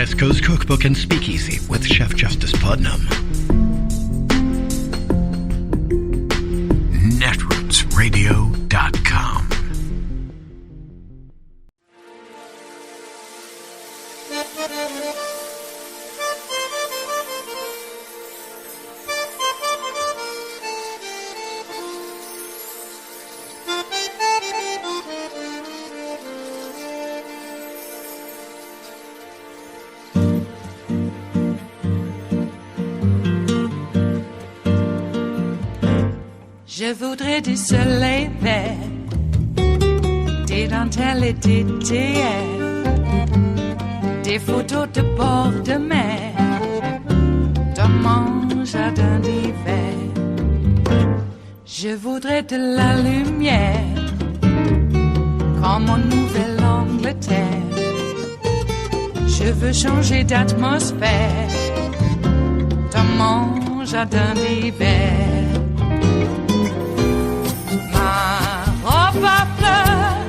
West Coast Cookbook and Speakeasy with Chef Justice Putnam. Netrootsradio.com. Je voudrais du soleil vert, des dentelles et des théières, des photos de bord de mer, dans mon jardin d'hiver. Je voudrais de la lumière, comme en Nouvelle-Angleterre. Je veux changer d'atmosphère, dans mon jardin d'hiver. À fleurs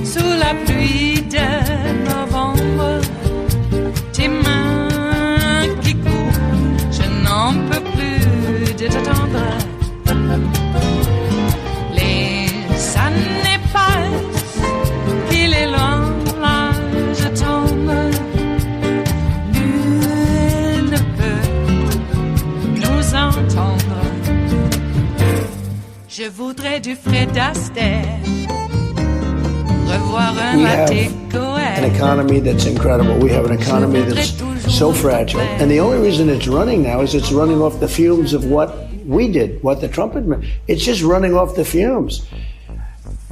sous la pluie de novembre, tes mains qui courent, je n'en peux plus de t'attendre. Les années passent, qu'il est loin, là je tombe. Nul ne peut nous entendre. Je voudrais du Fred Astaire, revoir un latte Goël. An economy that's incredible. We have an economy that's so fragile. And the only reason it's running now is it's running off the fumes of what we did, what the Trump administration. It's just running off the fumes.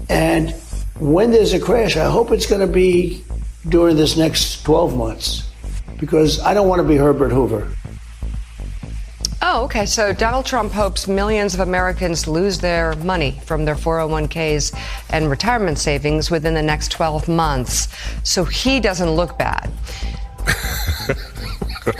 And when there's a crash, I hope it's going to be during this next 12 months, because I don't want to be Herbert Hoover. Oh, okay. So Donald Trump hopes millions of Americans lose their money from their 401ks and retirement savings within the next 12 months. So he doesn't look bad.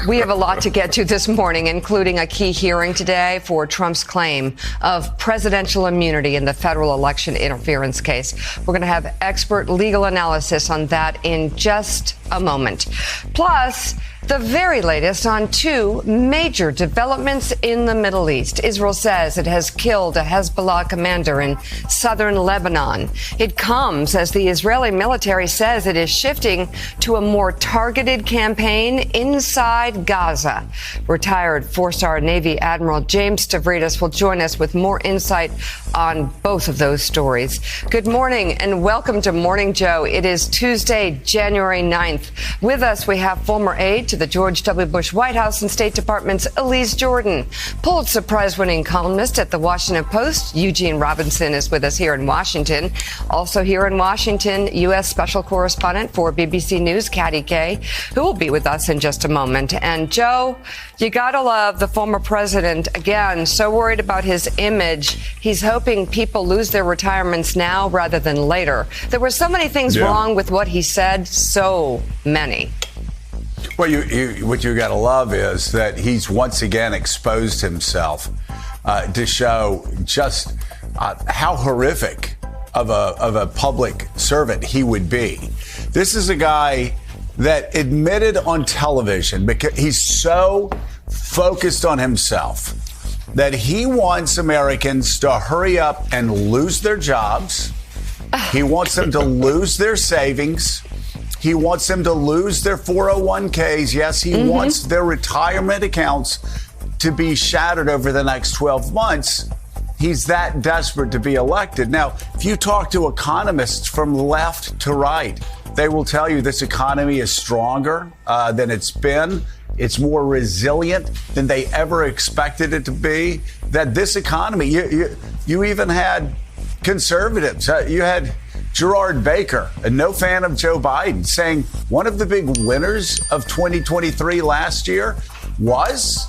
We have a lot to get to this morning, including a key hearing today for Trump's claim of presidential immunity in the federal election interference case. We're going to have expert legal analysis on that in just a moment. Plus, the very latest on two major developments in the Middle East. Israel says it has killed a Hezbollah commander in southern Lebanon. It comes as the Israeli military says it is shifting to a more targeted campaign inside Gaza. Retired four-star Navy Admiral James Stavridis will join us with more insight on both of those stories. Good morning and welcome to Morning Joe. It is Tuesday, January 9th. With us, we have former aide to the George W. Bush White House and State Department's Elise Jordan. Pulitzer Prize-winning columnist at the Washington Post, Eugene Robinson, is with us here in Washington. Also here in Washington, U.S. Special Correspondent for BBC News, Katty Kay, who will be with us in just a moment. And Joe, you gotta love the former president. Again, so worried about his image. He's hoping people lose their retirements now rather than later. There were so many things wrong with what he said, so many. Well, what you got to love is that he's once again exposed himself to show just how horrific of a public servant he would be. This is a guy that admitted on television, because he's so focused on himself, that he wants Americans to hurry up and lose their jobs. He wants them to lose their savings. He wants them to lose their 401ks. Yes, he wants their retirement accounts to be shattered over the next 12 months. He's that desperate to be elected. Now, if you talk to economists from left to right, they will tell you this economy is stronger than it's been. It's more resilient than they ever expected it to be. That this economy, you even had conservatives. You had Gerard Baker, a no fan of Joe Biden, saying one of the big winners of 2023 last year was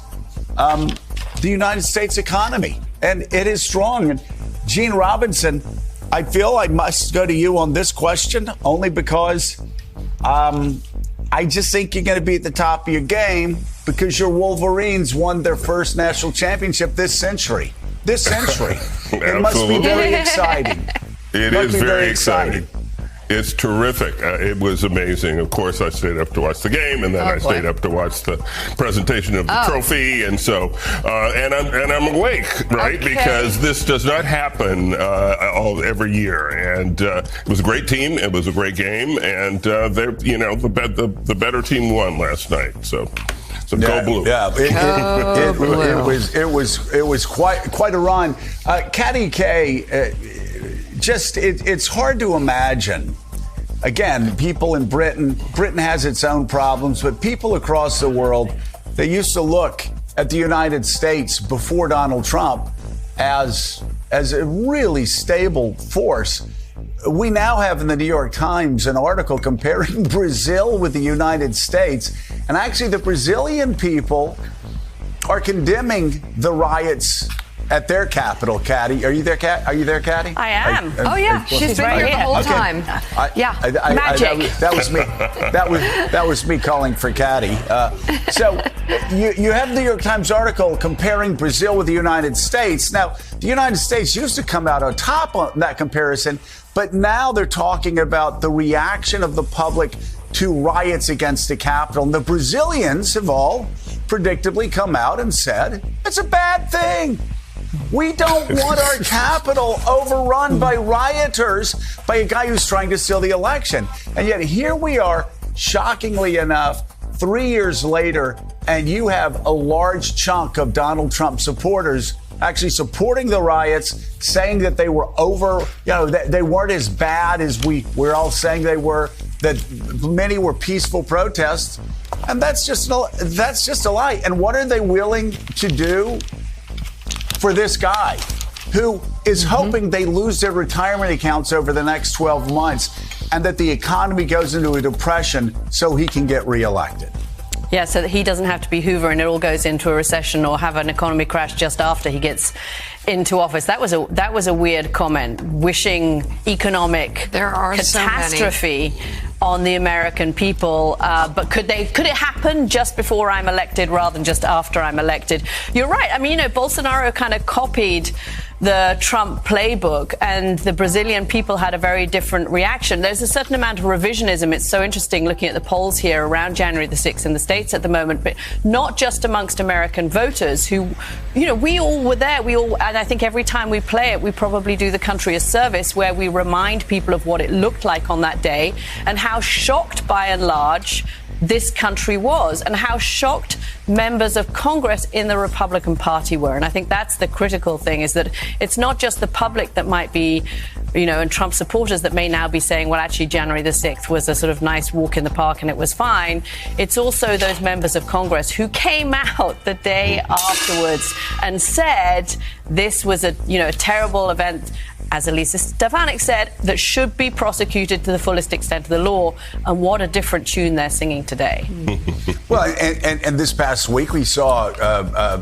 the United States economy. And it is strong. And Gene Robinson, I feel I must go to you on this question, only because I just think you're going to be at the top of your game, because your Wolverines won their first national championship this century. It must be very exciting. It is very exciting. It's terrific. It was amazing. Of course, I stayed up to watch the game, and then I stayed up to watch the presentation of the trophy, and so and I'm awake, right? Okay. Because this does not happen every year. And it was a great team. It was a great game, and the better team won last night. So go blue. Yeah, it was quite a run. Caddy K. It's hard to imagine. Again, people in Britain has its own problems, but people across the world, they used to look at the United States before Donald Trump as a really stable force. We now have in the New York Times an article comparing Brazil with the United States. And actually, the Brazilian people are condemning the riots at their capital. Caddy, are you there, Caddy? I am. She's been here the whole time. Magic. That was me. That was me calling for Caddy. So you have the New York Times article comparing Brazil with the United States. Now, the United States used to come out on top on that comparison, but now they're talking about the reaction of the public to riots against the Capitol. And the Brazilians have all predictably come out and said, it's a bad thing. We don't want our capital overrun by rioters, by a guy who's trying to steal the election. And yet here we are, shockingly enough, 3 years later, and you have a large chunk of Donald Trump supporters actually supporting the riots, saying that they were that they weren't as bad as we're all saying they were, that many were peaceful protests. And that's just a lie. And what are they willing to do for this guy who is hoping they lose their retirement accounts over the next 12 months and that the economy goes into a depression so he can get reelected? Yeah, so that he doesn't have to be Hoover and it all goes into a recession or have an economy crash just after he gets into office. That was a weird comment, wishing economic catastrophe on the American people. But could it happen just before I'm elected rather than just after I'm elected? You're right. I mean, Bolsonaro kind of copied the Trump playbook, and the Brazilian people had a very different reaction. There's a certain amount of revisionism. It's so interesting looking at the polls here around January the 6th in the States at the moment, but not just amongst American voters who, we all were there. And I think every time we play it, we probably do the country a service where we remind people of what it looked like on that day and how shocked by and large this country was and how shocked members of Congress in the Republican Party were. And I think that's the critical thing, is that it's not just the public that might be, and Trump supporters that may now be saying, well, actually, January the 6th was a sort of nice walk in the park and it was fine. It's also those members of Congress who came out the day afterwards and said this was a terrible event, as Elisa Stefanik said, that should be prosecuted to the fullest extent of the law. And what a different tune they're singing today. Well, and this past week we saw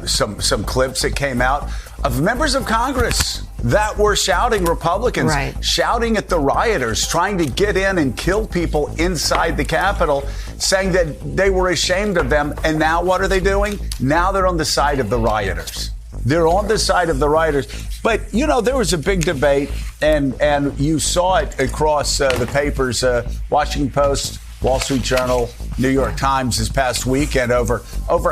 some clips that came out of members of Congress that were shouting, Republicans, shouting at the rioters, trying to get in and kill people inside the Capitol, saying that they were ashamed of them. And now what are they doing? Now they're on the side of the rioters. They're on the side of the rioters. But, there was a big debate, and you saw it across the papers, Washington Post, Wall Street Journal, New York Times this past weekend over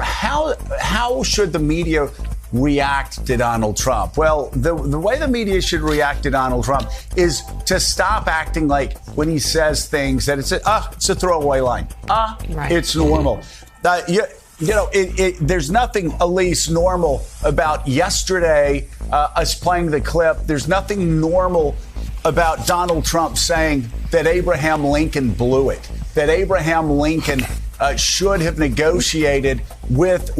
how should the media react to Donald Trump. Well, the way the media should react to Donald Trump is to stop acting like when he says things that it's a throwaway line. It's normal. There's nothing, Elise, normal about yesterday, us playing the clip. There's nothing normal about Donald Trump saying that Abraham Lincoln blew it, that Abraham Lincoln should have negotiated with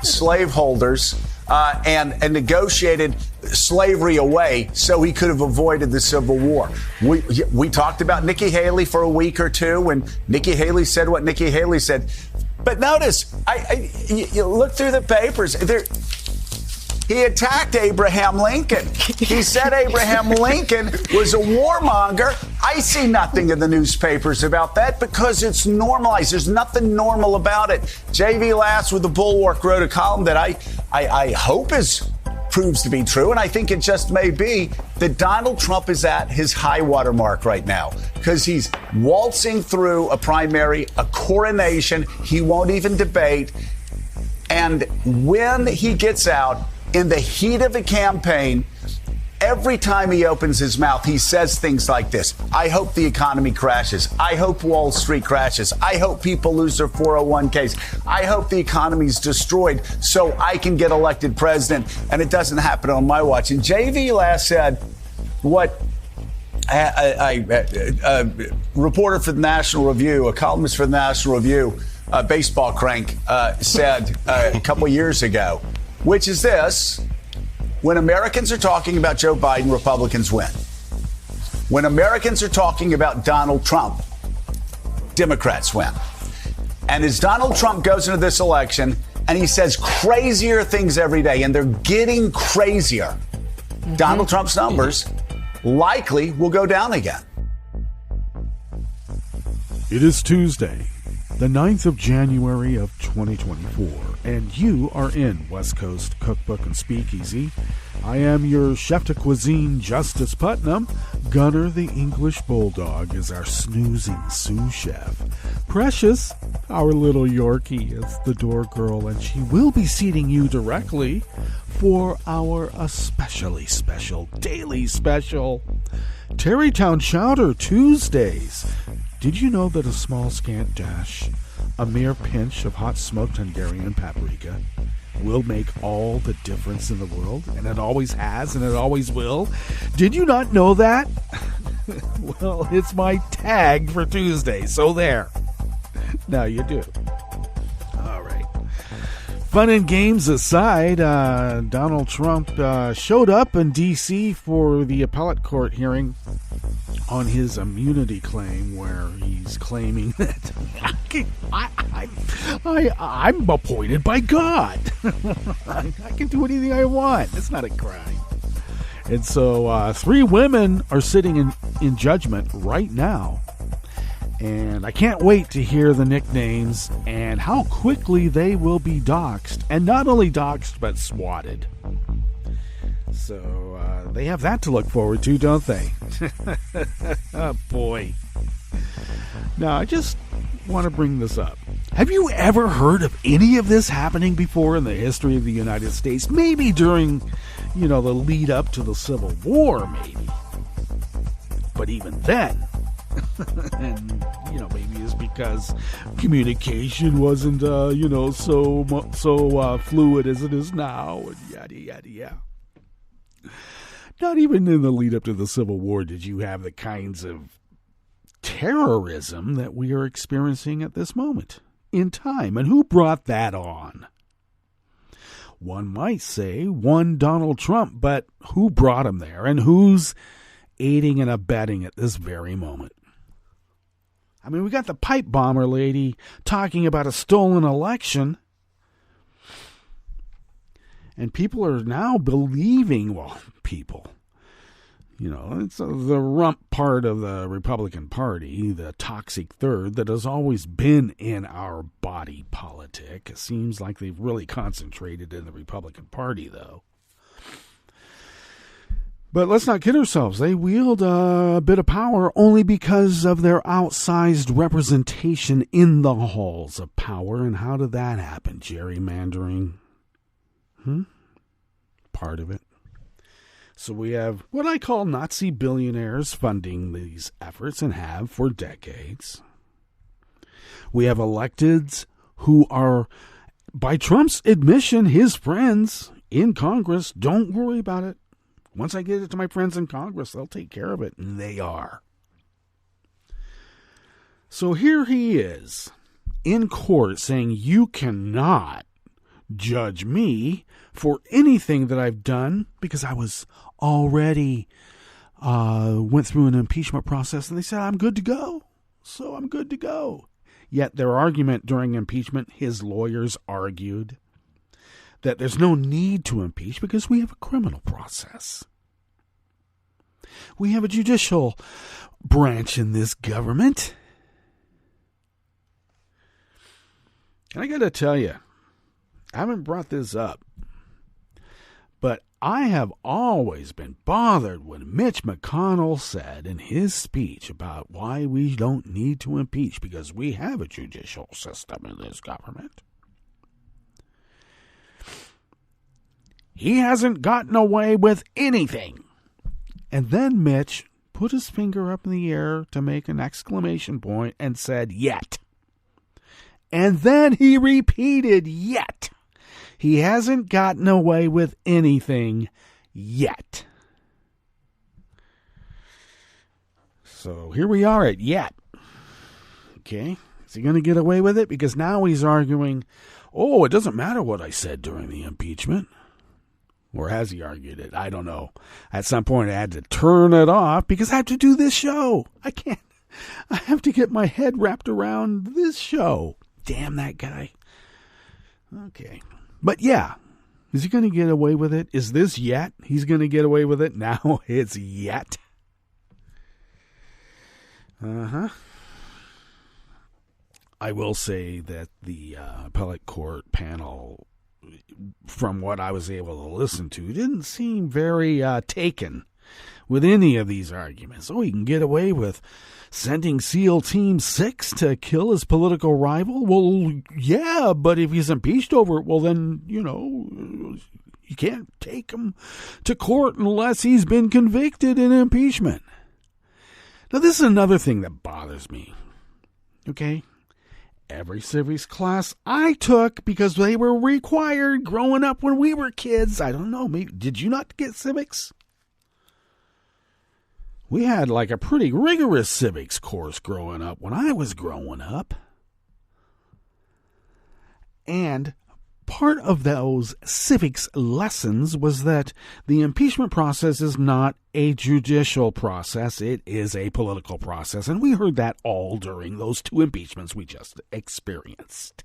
slaveholders and negotiated slavery away so he could have avoided the Civil War. We talked about Nikki Haley for a week or two when Nikki Haley said what Nikki Haley said. But notice, you look through the papers. He attacked Abraham Lincoln. He said Abraham Lincoln was a warmonger. I see nothing in the newspapers about that because it's normalized. There's nothing normal about it. J.V. Lass with the Bulwark wrote a column that I hope is proves to be true, and I think it just may be, that Donald Trump is at his high water mark right now because he's waltzing through a primary, a coronation he won't even debate. And when he gets out in the heat of a campaign, every time he opens his mouth, he says things like this. I hope the economy crashes. I hope Wall Street crashes. I hope people lose their 401ks. I hope the economy's destroyed so I can get elected president. And it doesn't happen on my watch. And JV last said what a reporter for the National Review, a columnist for the National Review, baseball crank, said a couple years ago, which is this. When Americans are talking about Joe Biden, Republicans win. When Americans are talking about Donald Trump, Democrats win. And as Donald Trump goes into this election and he says crazier things every day, and they're getting crazier, Donald Trump's numbers likely will go down again. It is Tuesday, the 9th of January of 2024, and you are in West Coast Cookbook and Speakeasy. I am your chef de cuisine, Justice Putnam. Gunner the English Bulldog is our snoozing sous chef. Precious, our little Yorkie, is the door girl, and she will be seating you directly for our especially special, daily special, Tarrytown Chowder Tuesdays. Did you know that a small scant dash, a mere pinch of hot smoked Hungarian paprika will make all the difference in the world? And it always has, and it always will. Did you not know that? Well, it's my tag for Tuesday, so there. Now you do. All right. Fun and games aside, Donald Trump showed up in D.C. for the appellate court hearing on his immunity claim, where he's claiming that I'm appointed by God. I can do anything I want. It's not a crime. And so 3 women are sitting in judgment right now. And I can't wait to hear the nicknames and how quickly they will be doxxed. And not only doxxed, but swatted. So they have that to look forward to, don't they? Oh, boy. Now, I just want to bring this up. Have you ever heard of any of this happening before in the history of the United States? Maybe during, the lead up to the Civil War, maybe. But even then, and, maybe it's because communication wasn't, so fluid as it is now, and yada, yada, yada. Not even in the lead up to the Civil War did you have the kinds of terrorism that we are experiencing at this moment in time. And who brought that on? One might say one Donald Trump, but who brought him there, and who's aiding and abetting at this very moment? I mean, we got the pipe bomber lady talking about a stolen election. And people are now believing, it's the rump part of the Republican Party, the toxic third that has always been in our body politic. It seems like they've really concentrated in the Republican Party, though. But let's not kid ourselves. They wield a bit of power only because of their outsized representation in the halls of power. And how did that happen? Gerrymandering. Part of it. So we have what I call Nazi billionaires funding these efforts and have for decades. We have electeds who are, by Trump's admission, his friends in Congress. Don't worry about it. Once I get it to my friends in Congress, they'll take care of it. And they are. So here he is in court saying, you cannot judge me for anything that I've done because I was already went through an impeachment process, and they said I'm good to go. So I'm good to go. Yet their argument during impeachment, his lawyers argued that there's no need to impeach because we have a criminal process. We have a judicial branch in this government. And I got to tell you, I haven't brought this up, But I have always been bothered when Mitch McConnell said in his speech about why we don't need to impeach because we have a judicial system in this government. He hasn't gotten away with anything. And then Mitch put his finger up in the air to make an exclamation point and said, yet. And then he repeated, yet. He hasn't gotten away with anything yet. So here we are at yet. Okay. Is he going to get away with it? Because now he's arguing, oh, it doesn't matter what I said during the impeachment. Or has he argued it? I don't know. At some point I had to turn it off because I have to do this show. I have to get my head wrapped around this show. Damn that guy. Okay. But yeah, is he going to get away with it? Is this yet? He's going to get away with it? Now it's yet. Uh-huh. I will say that the appellate court panel, from what I was able to listen to, didn't seem very taken with any of these arguments. Oh, he can get away with sending SEAL Team 6 to kill his political rival? Well, yeah, but if he's impeached over it, well, then, you can't take him to court unless he's been convicted in impeachment. Now, this is another thing that bothers me. Okay? Every civics class I took, because they were required growing up when we were kids. I don't know, maybe, did you not get civics? We had like a pretty rigorous civics course growing up when I was growing up. And part of those civics lessons was that the impeachment process is not a judicial process. It is a political process. And we heard that all during those two impeachments we just experienced.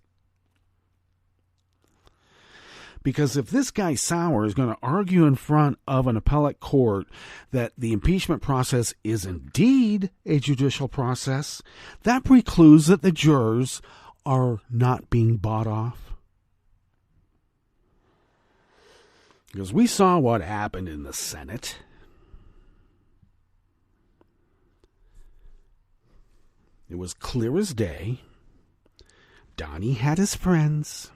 Because if this guy Sauer is going to argue in front of an appellate court that the impeachment process is indeed a judicial process, that precludes that the jurors are not being bought off. Because we saw what happened in the Senate. It was clear as day. Donnie had his friends.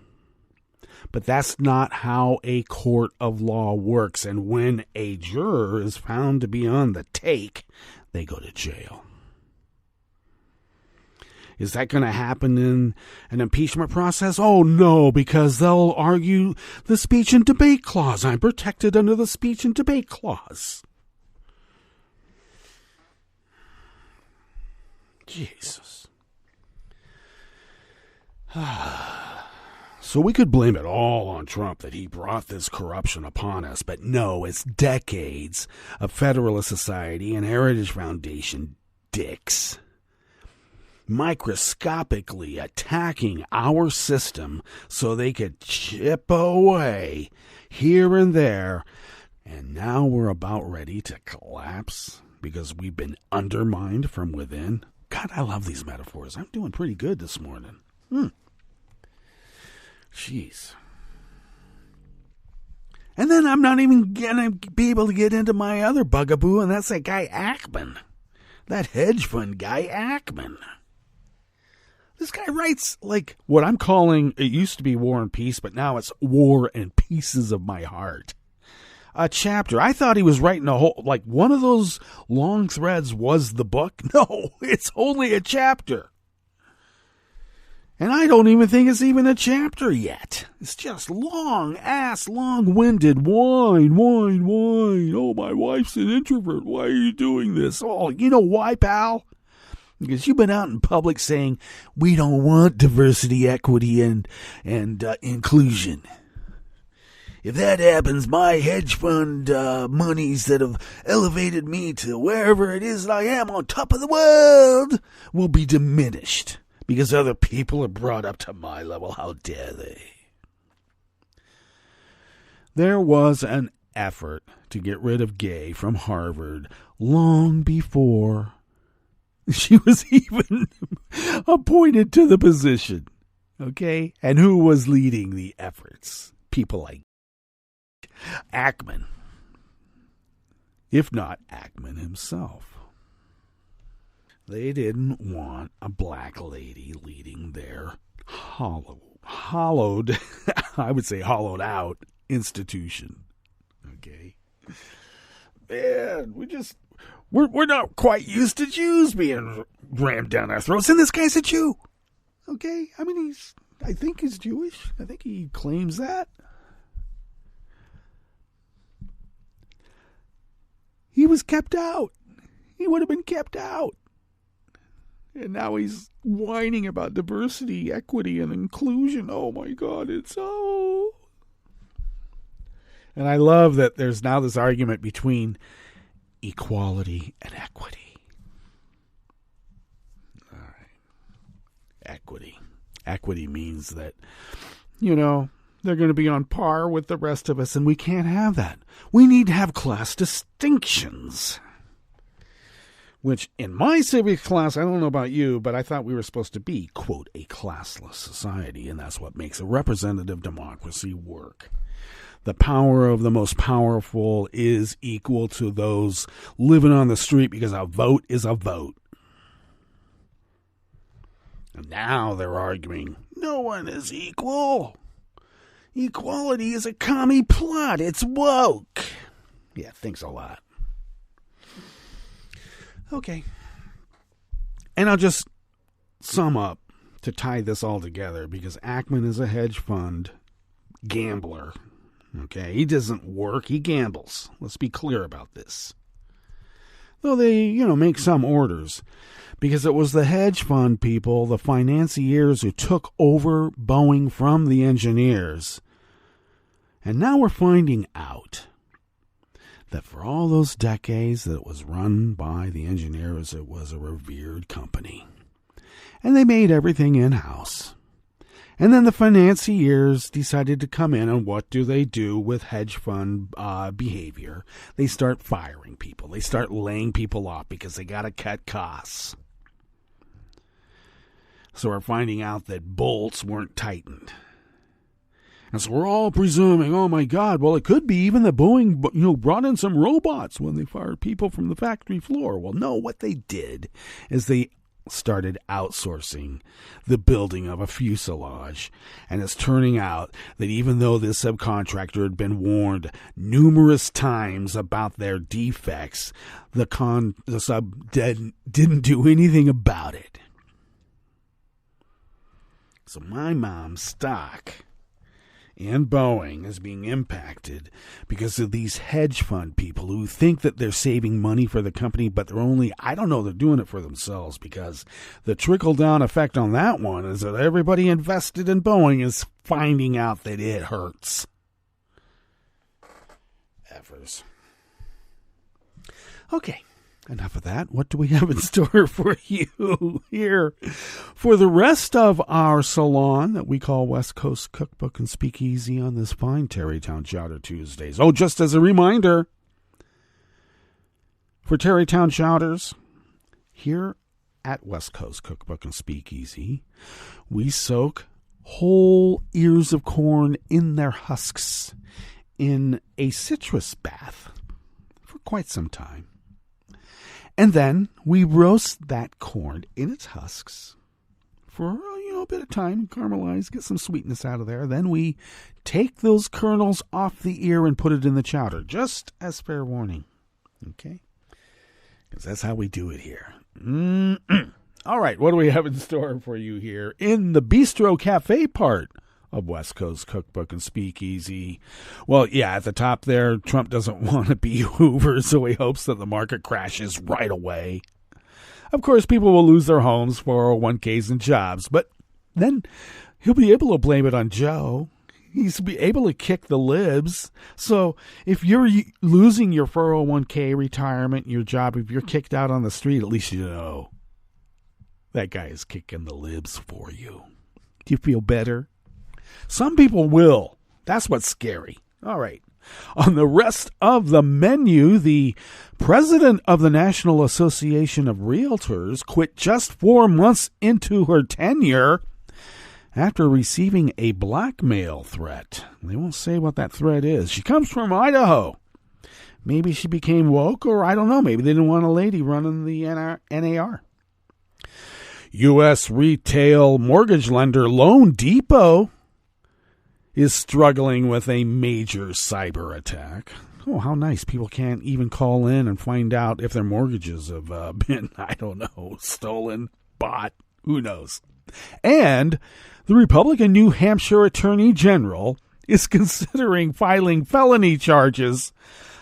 But that's not how a court of law works. And when a juror is found to be on the take, they go to jail. Is that going to happen in an impeachment process? Oh, no, because they'll argue the speech and debate clause. I'm protected under the speech and debate clause. Jesus. So we could blame it all on Trump that he brought this corruption upon us. But no, it's decades of Federalist Society and Heritage Foundation dicks microscopically attacking our system so they could chip away here and there. And now we're about ready to collapse because we've been undermined from within. God, I love these metaphors. I'm doing pretty good this morning. Jeez. And then I'm not even going to be able to get into my other bugaboo, and that's that guy Ackman. That hedge fund guy Ackman. This guy writes like what I'm calling, it used to be War and Peace, but now it's War and Pieces of My Heart. A chapter. I thought he was writing a whole, like one of those long threads was the book. No, it's only a chapter. And I don't even think it's even a chapter yet. It's just long-winded whine. Oh, my wife's an introvert. Why are you doing this? Oh, you know why, pal? Because you've been out in public saying, we don't want diversity, equity, and inclusion. If that happens, my hedge fund monies that have elevated me to wherever it is that I am on top of the world will be diminished. Because other people are brought up to my level. How dare they? There was an effort to get rid of Gay from Harvard long before she was even appointed to the position. Okay? And who was leading the efforts? People like Ackman. If not Ackman himself. They didn't want a black lady leading their hollowed out institution. Okay. Man, we're not quite used to Jews being rammed down our throats, and this guy's a Jew. Okay? I mean, I think he's Jewish. I think he claims that. He was kept out. He would have been kept out. And now he's whining about diversity, equity, and inclusion. Oh my God, it's so... And I love that there's now this argument between equality and equity. All right. Equity. Equity means that, they're going to be on par with the rest of us, and we can't have that. We need to have class distinctions. Which, in my civics class, I don't know about you, but I thought we were supposed to be, quote, a classless society, and that's what makes a representative democracy work. The power of the most powerful is equal to those living on the street because a vote is a vote. And now they're arguing, no one is equal. Equality is a commie plot. It's woke. Yeah, thanks a lot. Okay. And I'll just sum up to tie this all together because Ackman is a hedge fund gambler. Okay, he doesn't work, he gambles. Let's be clear about this. Though they, make some orders. Because it was the hedge fund people, the financiers who took over Boeing from the engineers. And now we're finding out that for all those decades that it was run by the engineers, it was a revered company. And they made everything in-house. And then the financiers decided to come in, and what do they do with hedge fund behavior? They start firing people. They start laying people off because they got to cut costs. So we're finding out that bolts weren't tightened. And so we're all presuming, oh my God, well, it could be even that Boeing, brought in some robots when they fired people from the factory floor. Well, no, what they did is they started outsourcing the building of a fuselage. And it's turning out that even though this subcontractor had been warned numerous times about their defects, the sub didn't do anything about it. So my mom's stock in Boeing is being impacted because of these hedge fund people who think that they're saving money for the company, but they're doing it for themselves, because the trickle-down effect on that one is that everybody invested in Boeing is finding out that it hurts. Effers. Okay. Enough of that. What do we have in store for you here for the rest of our salon that we call West Coast Cookbook and Speakeasy on this fine Tarrytown Chowder Tuesdays? Oh, just as a reminder, for Tarrytown Chowders, here at West Coast Cookbook and Speakeasy, we soak whole ears of corn in their husks in a citrus bath for quite some time. And then we roast that corn in its husks for a bit of time, caramelize, get some sweetness out of there. Then we take those kernels off the ear and put it in the chowder, just as fair warning. Okay? Because that's how we do it here. All right, what do we have in store for you here in the Bistro Cafe part of West Coast Cookbook and Speakeasy? Well, yeah, at the top there, Trump doesn't want to be Hoover, so he hopes that the market crashes right away. Of course, people will lose their homes, 401ks, and jobs, but then he'll be able to blame it on Joe. He's be able to kick the libs. So if you're losing your 401k, retirement, your job, if you're kicked out on the street, at least you know that guy is kicking the libs for you. Do you feel better? Some people will. That's what's scary. All right. On the rest of the menu, the president of the National Association of Realtors quit just 4 months into her tenure after receiving a blackmail threat. They won't say what that threat is. She comes from Idaho. Maybe she became woke, or I don't know. Maybe they didn't want a lady running the NAR. U.S. retail mortgage lender Loan Depot is struggling with a major cyber attack. Oh, how nice. People can't even call in and find out if their mortgages have been, I don't know, stolen, bought, who knows. And the Republican New Hampshire Attorney General is considering filing felony charges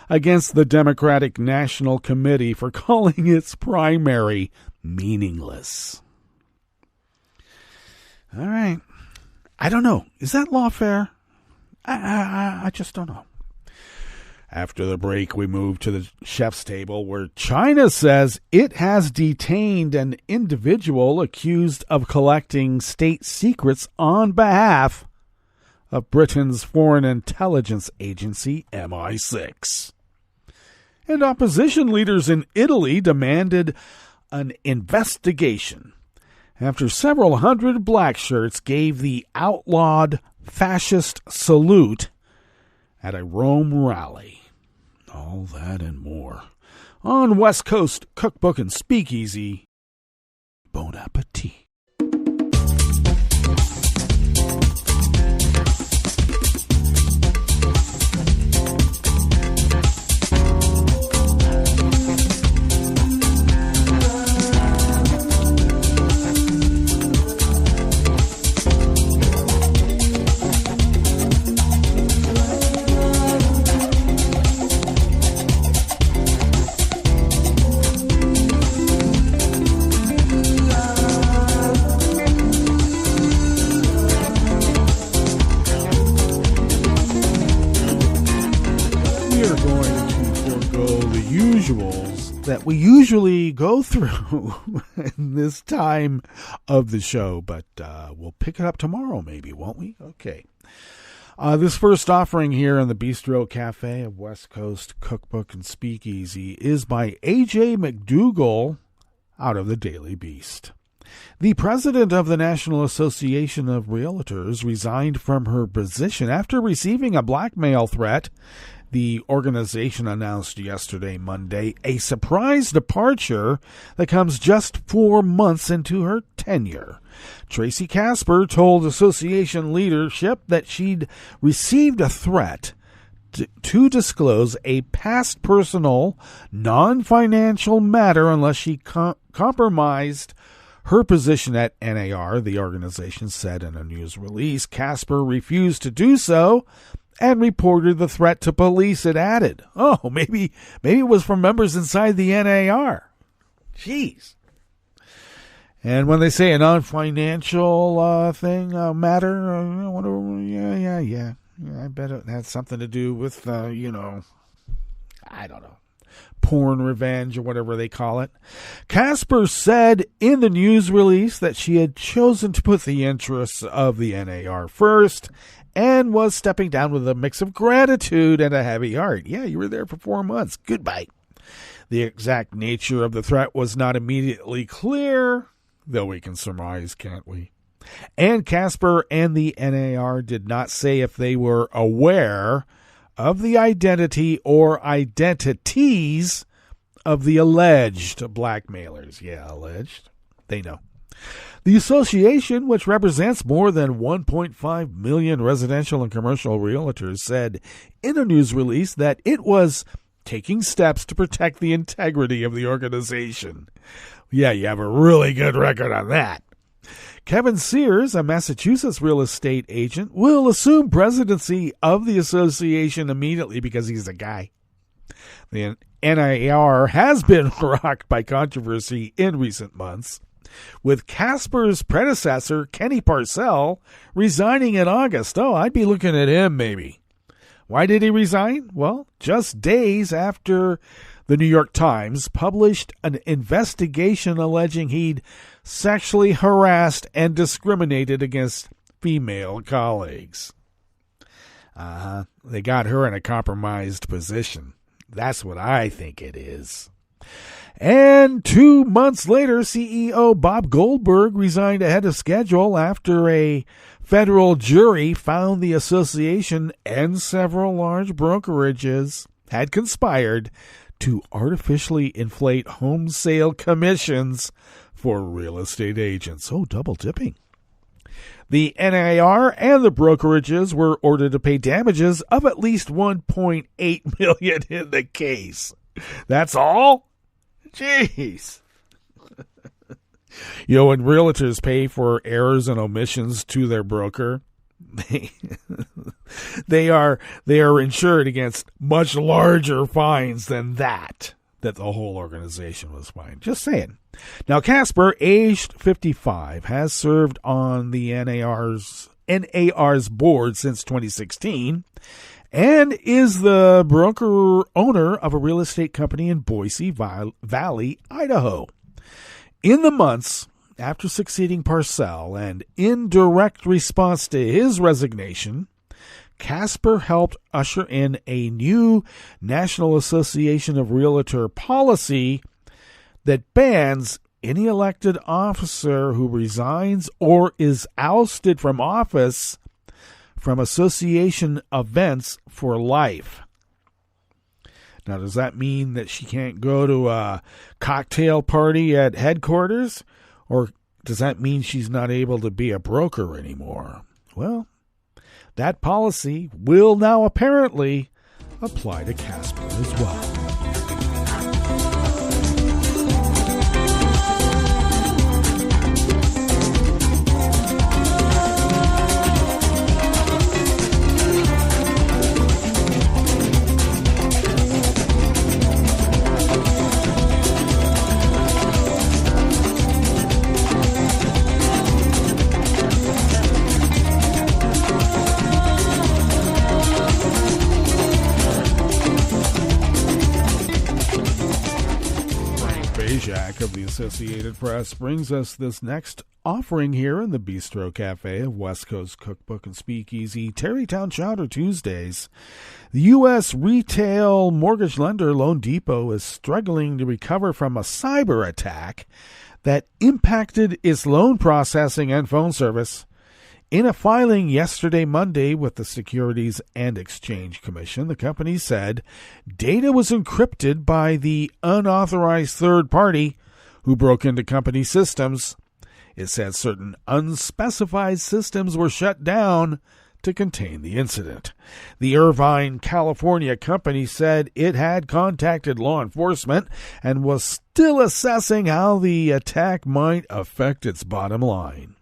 against the Democratic National Committee for calling its primary meaningless. All right. I don't know. Is that lawfare? I just don't know. After the break, we move to the chef's table, where China says it has detained an individual accused of collecting state secrets on behalf of Britain's foreign intelligence agency, MI6. And opposition leaders in Italy demanded an investigation after several hundred black shirts gave the outlawed fascist salute at a Rome rally. All that and more on West Coast Cookbook and Speakeasy. Bon appetit. That we usually go through in this time of the show, but we'll pick it up tomorrow maybe, won't we? Okay. This first offering here in the Bistro Cafe of West Coast Cookbook and Speakeasy is by A.J. McDougall out of the Daily Beast. The president of the National Association of Realtors resigned from her position after receiving a blackmail threat. The organization announced yesterday, Monday, a surprise departure that comes just 4 months into her tenure. Tracy Casper told association leadership that she'd received a threat to disclose a past personal, non-financial matter unless she compromised her position at NAR, the organization said in a news release. Casper refused to do so and reported the threat to police. It added, oh, maybe it was from members inside the NAR. Jeez. And when they say a non-financial matter, I wonder, yeah. I bet it had something to do with, I don't know, porn revenge or whatever they call it. Casper said in the news release that she had chosen to put the interests of the NAR first and was stepping down with a mix of gratitude and a heavy heart. Yeah, you were there for 4 months. Goodbye. The exact nature of the threat was not immediately clear, though we can surmise, can't we? And Casper and the NAR did not say if they were aware of the identity or identities of the alleged blackmailers. Yeah, alleged. They know. The association, which represents more than 1.5 million residential and commercial realtors, said in a news release that it was taking steps to protect the integrity of the organization. Yeah, you have a really good record on that. Kevin Sears, a Massachusetts real estate agent, will assume presidency of the association immediately because he's a guy. The NAR has been rocked by controversy in recent months, with Casper's predecessor, Kenny Parcell, resigning in August. Oh, I'd be looking at him maybe. Why did he resign? Well, just days after the New York Times published an investigation alleging he'd sexually harassed and discriminated against female colleagues. They got her in a compromised position. That's what I think it is. And 2 months later, CEO Bob Goldberg resigned ahead of schedule after a federal jury found the association and several large brokerages had conspired to artificially inflate home sale commissions for real estate agents. Oh, double dipping. The NAR and the brokerages were ordered to pay damages of at least $1.8 million in the case. That's all? Jeez. When realtors pay for errors and omissions to their broker, they are insured against much larger fines than that the whole organization was fined. Just saying. Now, Casper, aged 55, has served on the NAR's board since 2016 and is the broker owner of a real estate company in Boise Valley, Idaho. In the months after succeeding Parcell and in direct response to his resignation, Casper helped usher in a new National Association of Realtor policy that bans any elected officer who resigns or is ousted from office from association events for life. Now, does that mean that she can't go to a cocktail party at headquarters? Or does that mean she's not able to be a broker anymore? Well, that policy will now apparently apply to Casper as well. Of the Associated Press brings us this next offering here in the Bistro Cafe of West Coast Cookbook and Speakeasy, Tarrytown Chowder Tuesdays. The U.S. retail mortgage lender Loan Depot is struggling to recover from a cyber attack that impacted its loan processing and phone service. In a filing yesterday, Monday, with the Securities and Exchange Commission, the company said data was encrypted by the unauthorized third party who broke into company systems. It said certain unspecified systems were shut down to contain the incident. The Irvine, California company said it had contacted law enforcement and was still assessing how the attack might affect its bottom line.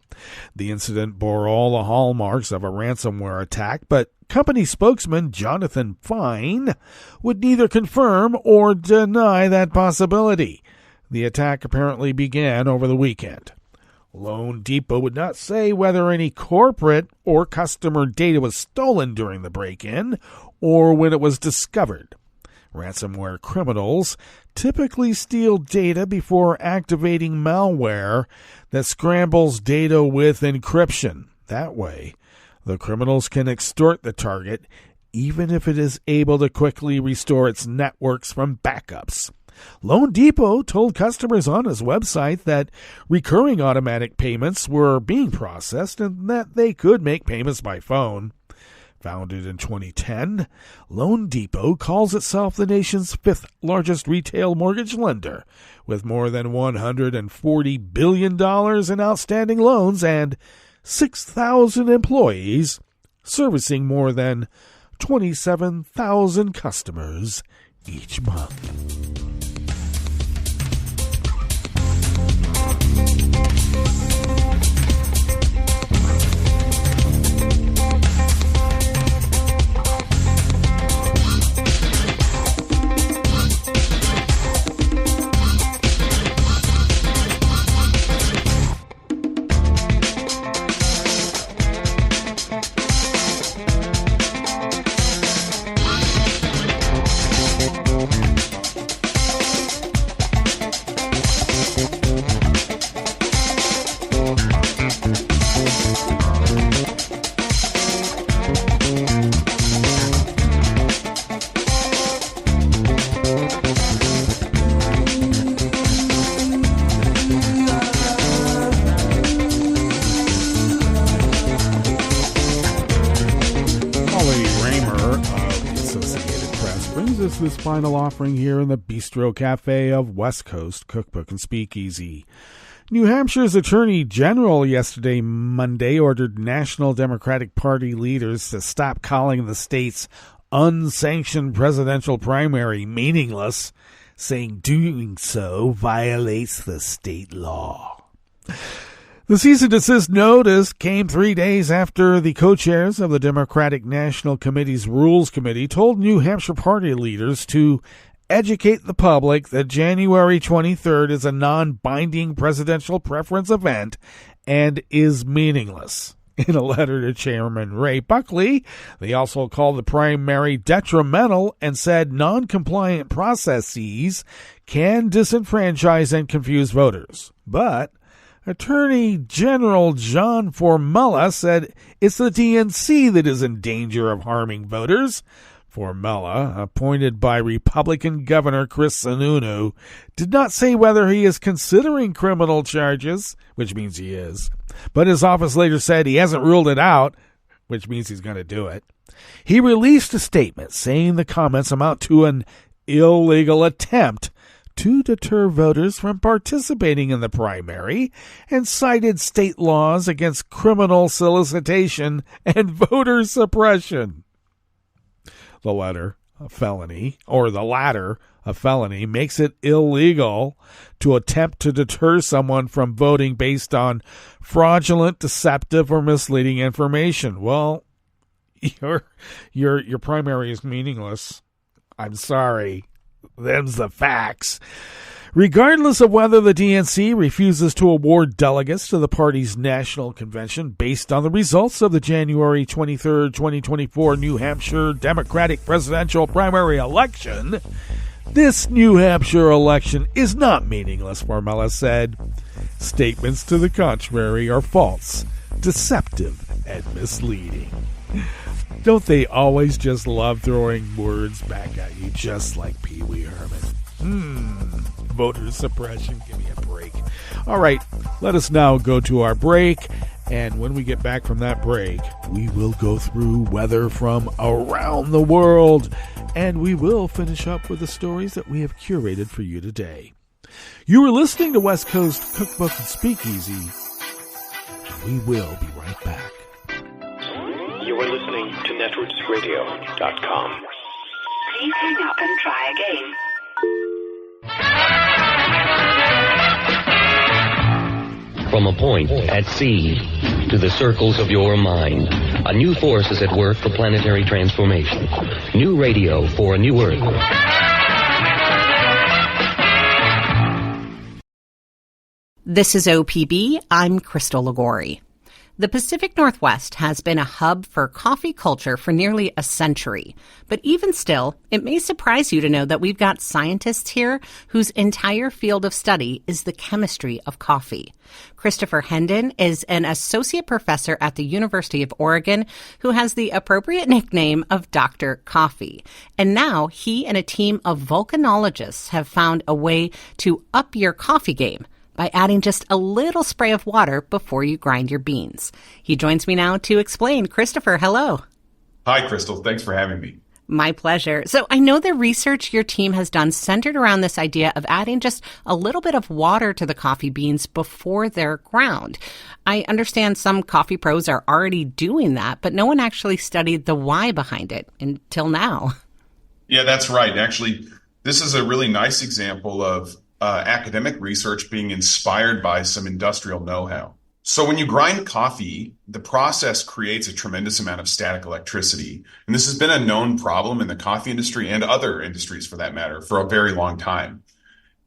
The incident bore all the hallmarks of a ransomware attack, but company spokesman Jonathan Fine would neither confirm or deny that possibility. The attack apparently began over the weekend. Loan Depot would not say whether any corporate or customer data was stolen during the break-in or when it was discovered. Ransomware criminals typically steal data before activating malware that scrambles data with encryption. That way, the criminals can extort the target even if it is able to quickly restore its networks from backups. Loan Depot told customers on his website that recurring automatic payments were being processed and that they could make payments by phone. Founded in 2010, Loan Depot calls itself the nation's fifth largest retail mortgage lender, with more than $140 billion in outstanding loans and 6,000 employees, servicing more than 27,000 customers each month. this final offering here in the Bistro Cafe of West Coast Cookbook and Speakeasy. New Hampshire's Attorney General yesterday, Monday, ordered National Democratic Party leaders to stop calling the state's unsanctioned presidential primary meaningless, saying doing so violates the state law. The cease and desist notice came 3 days after the co-chairs of the Democratic National Committee's Rules Committee told New Hampshire party leaders to educate the public that January 23rd is a non-binding presidential preference event and is meaningless. In a letter to Chairman Ray Buckley, they also called the primary detrimental and said non-compliant processes can disenfranchise and confuse voters. But Attorney General John Formella said it's the DNC that is in danger of harming voters. Formella, appointed by Republican Governor Chris Sununu, did not say whether he is considering criminal charges, which means he is, but his office later said he hasn't ruled it out, which means he's going to do it. He released a statement saying the comments amount to an illegal attempt to deter voters from participating in the primary and cited state laws against criminal solicitation and voter suppression. The latter, a felony, makes it illegal to attempt to deter someone from voting based on fraudulent, deceptive, or misleading information. Well, your primary is meaningless. I'm sorry. Them's the facts. Regardless of whether the DNC refuses to award delegates to the party's national convention based on the results of the January 23, 2024 New Hampshire Democratic presidential primary election, this New Hampshire election is not meaningless, Formella said. Statements to the contrary are false, deceptive, and misleading. Don't they always just love throwing words back at you, just like Pee Wee Herman? Voter suppression, give me a break. All right, let us now go to our break, and when we get back from that break, we will go through weather from around the world, and we will finish up with the stories that we have curated for you today. You are listening to West Coast Cookbook and Speakeasy. We will be right back. You are listening to netrootsradio.com. Please hang up and try again. From a point at sea to the circles of your mind, a new force is at work for planetary transformation. New radio for a new Earth. This is OPB. I'm Crystal Ligori. The Pacific Northwest has been a hub for coffee culture for nearly a century. But even still, it may surprise you to know that we've got scientists here whose entire field of study is the chemistry of coffee. Christopher Hendon is an associate professor at the University of Oregon who has the appropriate nickname of Dr. Coffee. And now he and a team of volcanologists have found a way to up your coffee game by adding just a little spray of water before you grind your beans. He joins me now to explain. Christopher, hello. Hi, Crystal. Thanks for having me. My pleasure. So I know the research your team has done centered around this idea of adding just a little bit of water to the coffee beans before they're ground. I understand some coffee pros are already doing that, but no one actually studied the why behind it until now. Yeah, that's right. Actually, this is a really nice example of academic research being inspired by some industrial know-how. So when you grind coffee, the process creates a tremendous amount of static electricity. And this has been a known problem in the coffee industry and other industries for that matter for a very long time.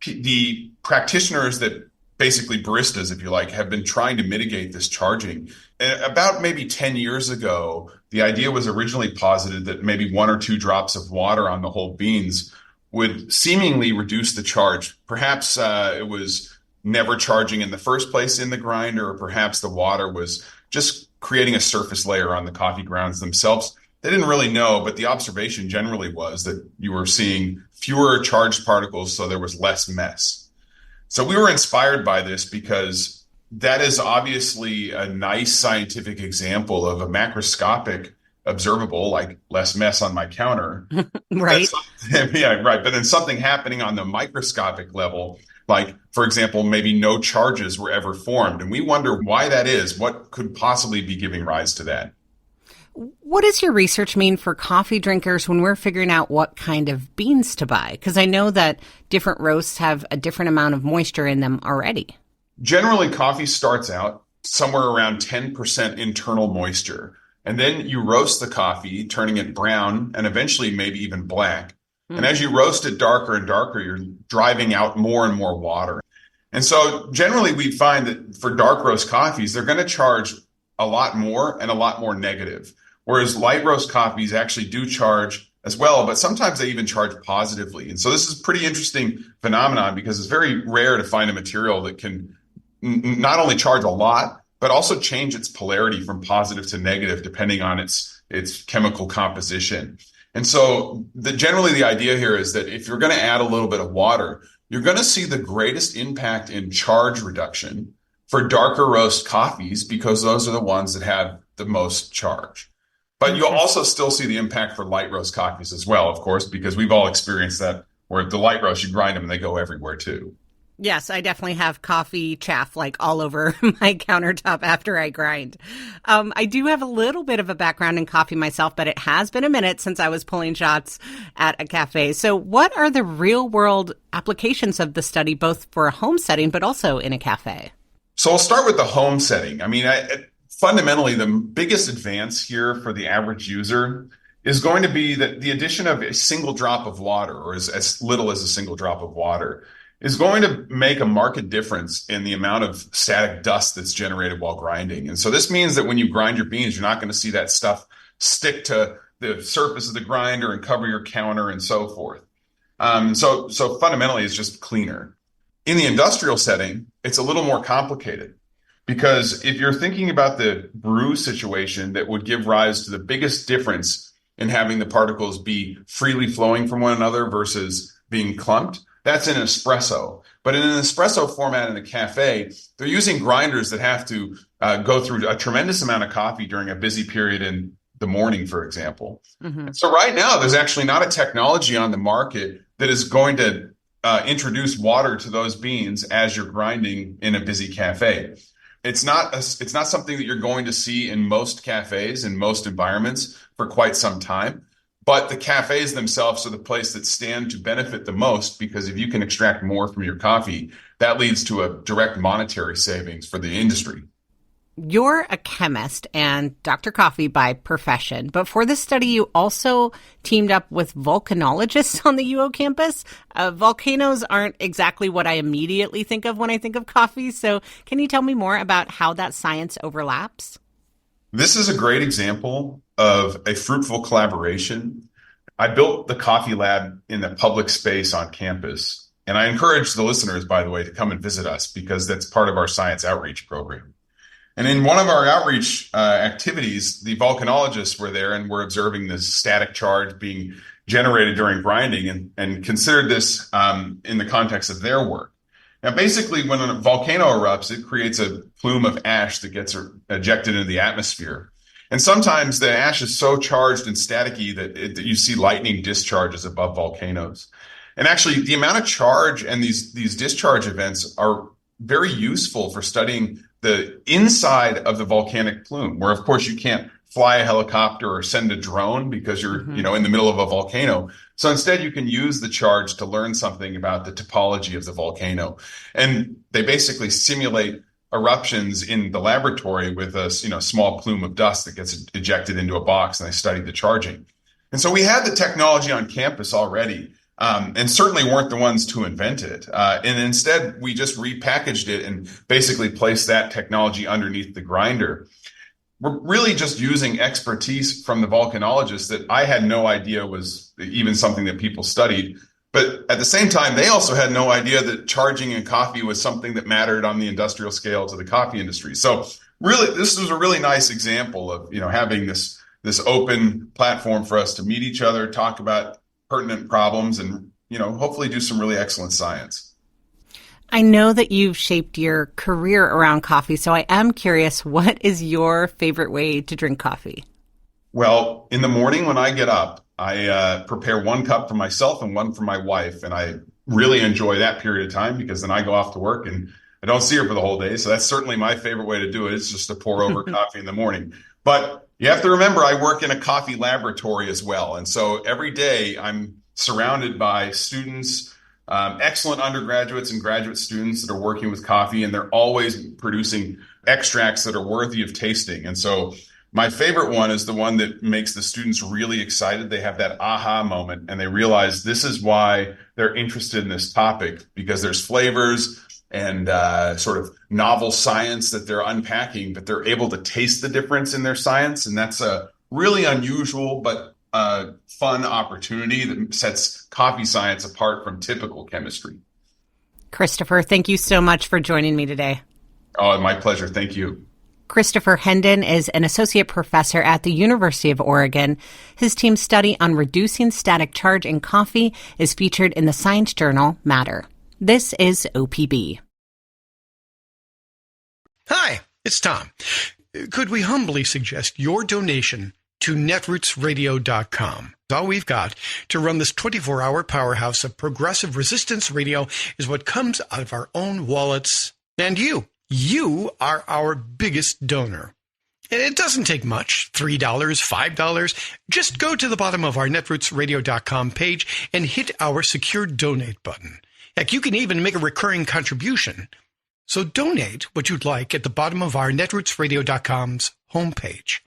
The practitioners that basically baristas, if you like, have been trying to mitigate this charging. About maybe 10 years ago, the idea was originally posited that maybe 1 or 2 drops of water on the whole beans would seemingly reduce the charge. Perhaps it was never charging in the first place in the grinder, or perhaps the water was just creating a surface layer on the coffee grounds themselves. They didn't really know, but the observation generally was that you were seeing fewer charged particles, so there was less mess. So we were inspired by this because that is obviously a nice scientific example of a macroscopic observable, like less mess on my counter. Right. Yeah, right. But then something happening on the microscopic level, like, for example, maybe no charges were ever formed. And we wonder why that is. What could possibly be giving rise to that? What does your research mean for coffee drinkers when we're figuring out what kind of beans to buy? Because I know that different roasts have a different amount of moisture in them already. Generally, coffee starts out somewhere around 10% internal moisture. And then you roast the coffee, turning it brown and eventually maybe even black. And as you roast it darker and darker, you're driving out more and more water. And so generally we find that for dark roast coffees, they're going to charge a lot more and a lot more negative. Whereas light roast coffees actually do charge as well, but sometimes they even charge positively. And so this is a pretty interesting phenomenon because it's very rare to find a material that can not only charge a lot, but also change its polarity from positive to negative depending on its chemical composition. And so generally the idea here is that if you're going to add a little bit of water, you're going to see the greatest impact in charge reduction for darker roast coffees because those are the ones that have the most charge. But you'll also still see the impact for light roast coffees as well, of course, because we've all experienced that where the light roast, you grind them and they go everywhere too. Yes, I definitely have coffee chaff like all over my countertop after I grind. I do have a little bit of a background in coffee myself, but it has been a minute since I was pulling shots at a cafe. So what are the real world applications of the study, both for a home setting, but also in a cafe? So I'll start with the home setting. I mean, fundamentally, the biggest advance here for the average user is going to be that the addition of a single drop of water, or as little as a single drop of water, is going to make a marked difference in the amount of static dust that's generated while grinding. And so this means that when you grind your beans, you're not going to see that stuff stick to the surface of the grinder and cover your counter and so forth. So fundamentally, it's just cleaner. In the industrial setting, it's a little more complicated because if you're thinking about the brew situation that would give rise to the biggest difference in having the particles be freely flowing from one another versus being clumped, that's in espresso. But in an espresso format in a cafe, they're using grinders that have to go through a tremendous amount of coffee during a busy period in the morning, for example. Mm-hmm. So right now, there's actually not a technology on the market that is going to introduce water to those beans as you're grinding in a busy cafe. It's not something that you're going to see in most cafes, in most environments for quite some time. But the cafes themselves are the place that stand to benefit the most because if you can extract more from your coffee, that leads to a direct monetary savings for the industry. You're a chemist and Dr. Coffee by profession, but for this study, you also teamed up with volcanologists on the UO campus. Volcanoes aren't exactly what I immediately think of when I think of coffee, so can you tell me more about how that science overlaps? This is a great example of a fruitful collaboration. I built the coffee lab in the public space on campus, and I encourage the listeners, by the way, to come and visit us because that's part of our science outreach program. And in one of our outreach activities, the volcanologists were there and were observing this static charge being generated during grinding and considered this in the context of their work. Now, basically, when a volcano erupts, it creates a plume of ash that gets ejected into the atmosphere. And sometimes the ash is so charged and staticky that you see lightning discharges above volcanoes. And actually, the amount of charge and these discharge events are very useful for studying the inside of the volcanic plume, where, of course, you can't fly a helicopter or send a drone because you're, in the middle of a volcano. So instead, you can use the charge to learn something about the topology of the volcano. And they basically simulate eruptions in the laboratory with a small plume of dust that gets ejected into a box, and they study the charging. And so we had the technology on campus already, and certainly weren't the ones to invent it. And instead, we just repackaged it and basically placed that technology underneath the grinder. We're really just using expertise from the volcanologists that I had no idea was even something that people studied. But at the same time, they also had no idea that charging in coffee was something that mattered on the industrial scale to the coffee industry. So really, this was a really nice example of, having this open platform for us to meet each other, talk about pertinent problems, and, hopefully do some really excellent science. I know that you've shaped your career around coffee, so I am curious, what is your favorite way to drink coffee? Well, in the morning when I get up, I prepare 1 cup for myself and 1 for my wife. And I really enjoy that period of time because then I go off to work and I don't see her for the whole day. So that's certainly my favorite way to do it. It's just to pour over coffee in the morning. But you have to remember, I work in a coffee laboratory as well. And so every day I'm surrounded by students, excellent undergraduates and graduate students that are working with coffee, and they're always producing extracts that are worthy of tasting. And so my favorite one is the one that makes the students really excited. They have that aha moment and they realize this is why they're interested in this topic, because there's flavors and sort of novel science that they're unpacking, but they're able to taste the difference in their science. And that's a really unusual but fun opportunity that sets coffee science apart from typical chemistry. Christopher, thank you so much for joining me today. Oh, my pleasure. Thank you. Christopher Hendon is an associate professor at the University of Oregon. His team's study on reducing static charge in coffee is featured in the science journal Matter. This is OPB. Hi, it's Tom. Could we humbly suggest your donation to netrootsradio.com? All we've got to run this 24-hour powerhouse of progressive resistance radio is what comes out of our own wallets. And you are our biggest donor. It doesn't take much, $3, $5. Just go to the bottom of our netrootsradio.com page and hit our secure donate button. Heck, you can even make a recurring contribution. So donate what you'd like at the bottom of our netrootsradio.com's homepage.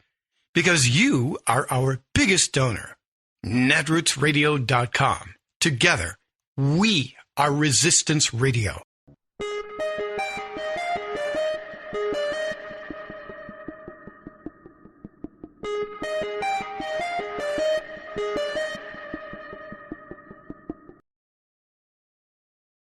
Because you are our biggest donor. netrootsradio.com. Together, we are Resistance Radio.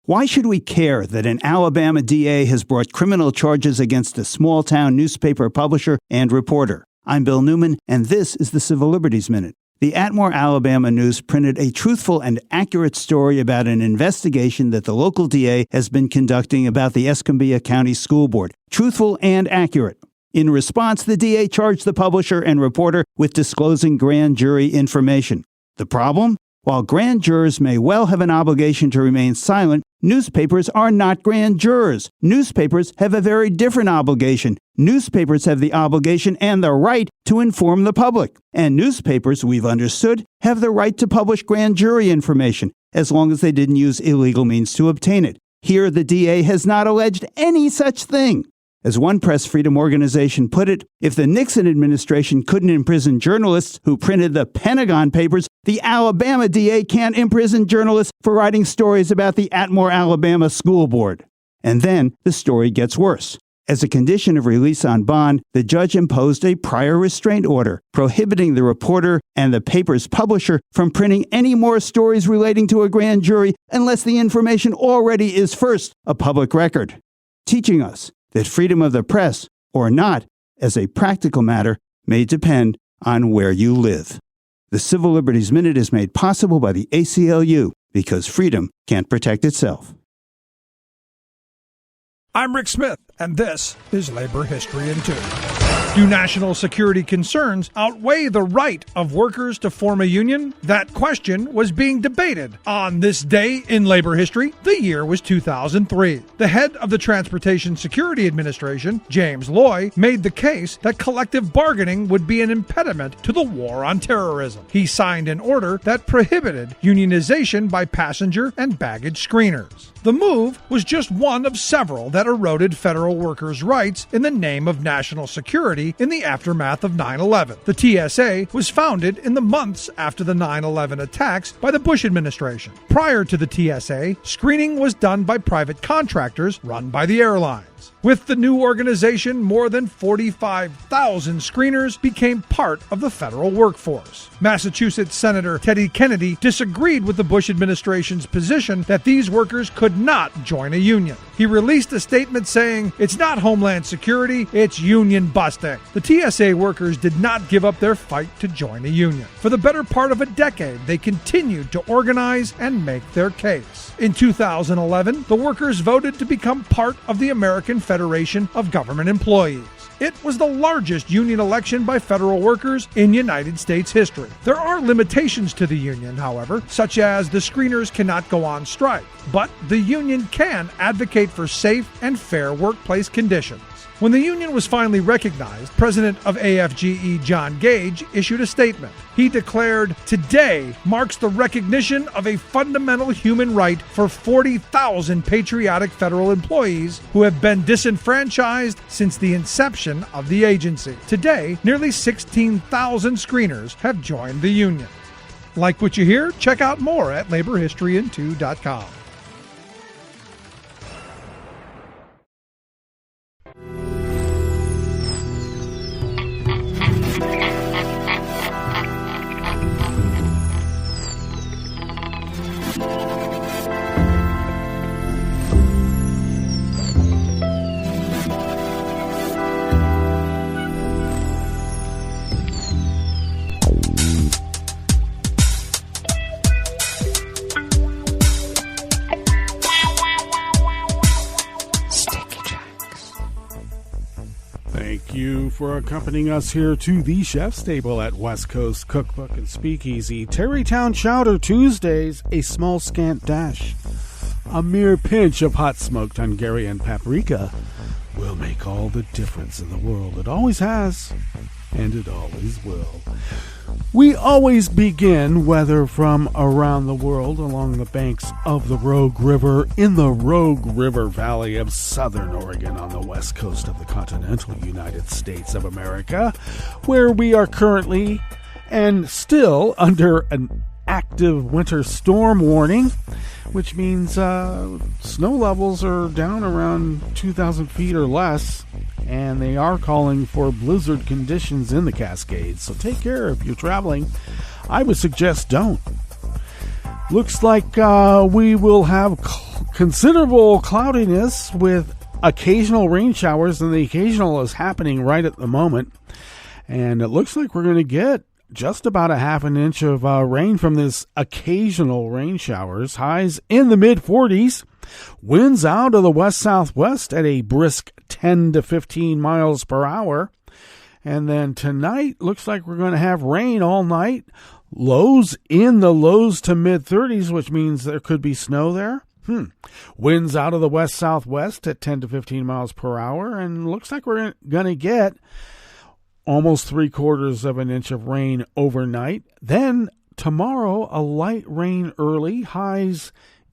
Why should we care that an Alabama DA has brought criminal charges against a small-town newspaper publisher and reporter? I'm Bill Newman, and this is the Civil Liberties Minute. The Atmore, Alabama News printed a truthful and accurate story about an investigation that the local DA has been conducting about the Escambia County School Board. Truthful and accurate. In response, the DA charged the publisher and reporter with disclosing grand jury information. The problem? While grand jurors may well have an obligation to remain silent, newspapers are not grand jurors. Newspapers have a very different obligation. Newspapers have the obligation and the right to inform the public. And newspapers, we've understood, have the right to publish grand jury information, as long as they didn't use illegal means to obtain it. Here, the DA has not alleged any such thing. As one press freedom organization put it, if the Nixon administration couldn't imprison journalists who printed the Pentagon Papers, the Alabama DA can't imprison journalists for writing stories about the Atmore, Alabama School Board. And then the story gets worse. As a condition of release on bond, the judge imposed a prior restraint order, prohibiting the reporter and the paper's publisher from printing any more stories relating to a grand jury unless the information already is first a public record, teaching us that freedom of the press, or not, as a practical matter, may depend on where you live. The Civil Liberties Minute is made possible by the ACLU, because freedom can't protect itself. I'm Rick Smith, and this is Labor History in 2. Do national security concerns outweigh the right of workers to form a union? That question was being debated on this day in labor history. The year was 2003. The head of the Transportation Security Administration, James Loy, made the case that collective bargaining would be an impediment to the war on terrorism. He signed an order that prohibited unionization by passenger and baggage screeners. The move was just one of several that eroded federal workers' rights in the name of national security in the aftermath of 9/11. The TSA was founded in the months after the 9/11 attacks by the Bush administration. Prior to the TSA, screening was done by private contractors run by the airlines. With the new organization, more than 45,000 screeners became part of the federal workforce. Massachusetts Senator Teddy Kennedy disagreed with the Bush administration's position that these workers could not join a union. He released a statement saying, "It's not Homeland Security, it's union busting." The TSA workers did not give up their fight to join a union. For the better part of a decade, they continued to organize and make their case. In 2011, the workers voted to become part of the American American Federation of Government Employees. It was the largest union election by federal workers in United States history. There are limitations to the union, however, such as the screeners cannot go on strike, but the union can advocate for safe and fair workplace conditions. When the union was finally recognized, President of AFGE John Gage issued a statement. He declared, "Today marks the recognition of a fundamental human right for 40,000 patriotic federal employees who have been disenfranchised since the inception of the agency. Today, nearly 16,000 screeners have joined the union." Like what you hear? Check out more at laborhistoryin2.com. Thank you for accompanying us here to the chef's table at West Coast Cookbook and Speakeasy. Tarrytown Chowder Tuesdays, a small scant dash, a mere pinch of hot smoked Hungarian paprika will make all the difference in the world. It always has, and it always will. We always begin, whether from around the world, along the banks of the Rogue River, in the Rogue River Valley of southern Oregon on the west coast of the continental United States of America, where we are currently and still under an active winter storm warning, which means snow levels are down around 2,000 feet or less, and they are calling for blizzard conditions in the Cascades. So take care if you're traveling. I would suggest don't. Looks like we will have considerable cloudiness with occasional rain showers, and the occasional is happening right at the moment. And it looks like we're going to get just about a half an inch of rain from this occasional rain showers. Highs in the mid-40s. Winds out of the west-southwest at a brisk 10 to 15 miles per hour. And then tonight, looks like we're going to have rain all night. Lows in the lows to mid-30s, which means there could be snow there. Winds out of the west-southwest at 10 to 15 miles per hour. And looks like we're going to get almost 3/4 of an inch of rain overnight. Then tomorrow, a light rain early. Highs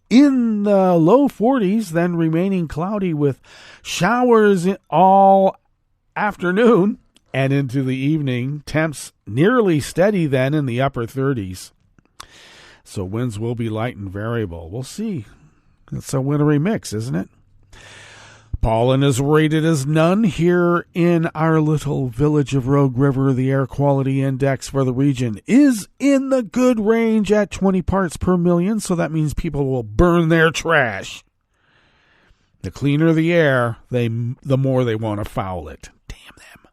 in the low 40s, then remaining cloudy with showers all afternoon and into the evening. Temps nearly steady then in the upper 30s. So winds will be light and variable. We'll see. It's a wintry mix, isn't it? Pollen is rated as none here in our little village of Rogue River. The air quality index for the region is in the good range at 20 parts per million, so that means people will burn their trash. The cleaner the air, the more they want to foul it. Damn them.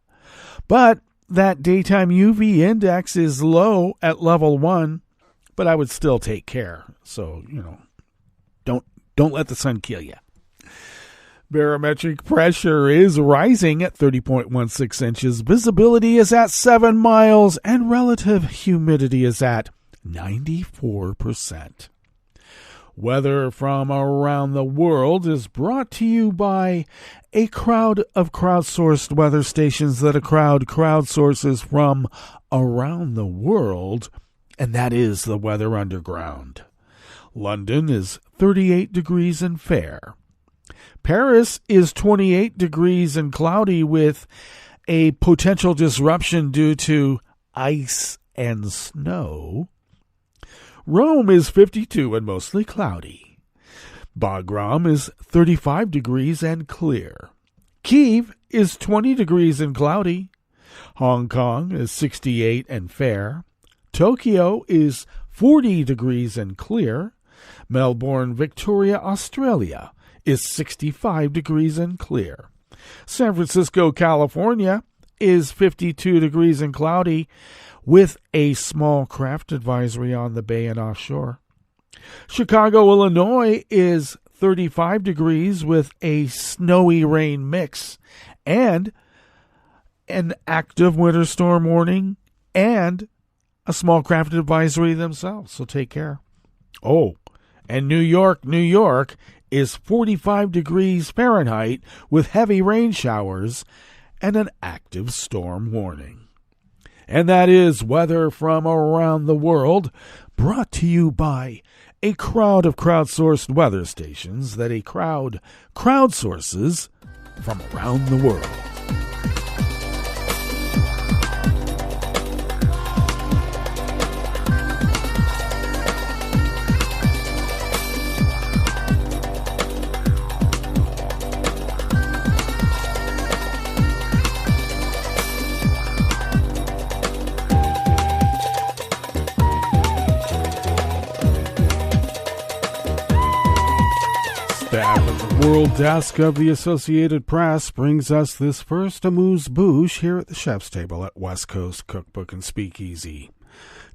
But that daytime UV index is low at level 1, but I would still take care. So, don't let the sun kill you. Barometric pressure is rising at 30.16 inches. Visibility is at 7 miles, and relative humidity is at 94%. Weather from around the world is brought to you by a crowd of crowdsourced weather stations that a crowd crowdsources from around the world, and that is the Weather Underground. London is 38 degrees and fair. Paris is 28 degrees and cloudy with a potential disruption due to ice and snow. Rome is 52 and mostly cloudy. Bagram is 35 degrees and clear. Kyiv is 20 degrees and cloudy. Hong Kong is 68 and fair. Tokyo is 40 degrees and clear. Melbourne, Victoria, Australia is 65 degrees and clear. San Francisco, California is 52 degrees and cloudy with a small craft advisory on the bay and offshore. Chicago, Illinois is 35 degrees with a snowy rain mix, and an active winter storm warning, and a small craft advisory themselves. So take care. Oh, and New York is 45 degrees Fahrenheit with heavy rain showers and an active storm warning. And that is weather from around the world, brought to you by a crowd of crowdsourced weather stations that a crowd crowdsources from around the world. World Desk of the Associated Press brings us this first amuse-bouche here at the chef's table at West Coast Cookbook and Speakeasy.